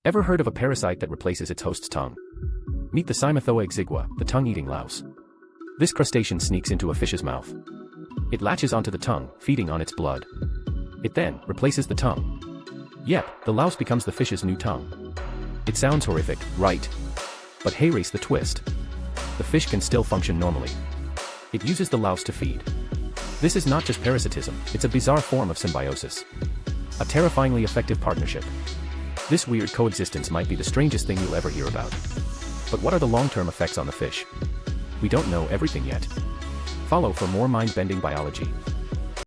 Ever heard of a parasite that replaces its host's tongue? Meet the Symbiotic exigua, the tongue-eating louse. This crustacean sneaks into a fish's mouth. It latches onto the tongue, feeding on its blood. It then replaces the tongue. Yep, the louse becomes the fish's new tongue. It sounds horrific, right? But hey, race the twist. The fish can still function normally. It uses the louse to feed. This is not just parasitism, it's a bizarre form of symbiosis. A terrifyingly effective partnership. This weird coexistence might be the strangest thing you'll ever hear about. But what are the long-term effects on the fish? We don't know everything yet. Follow for more mind-bending biology.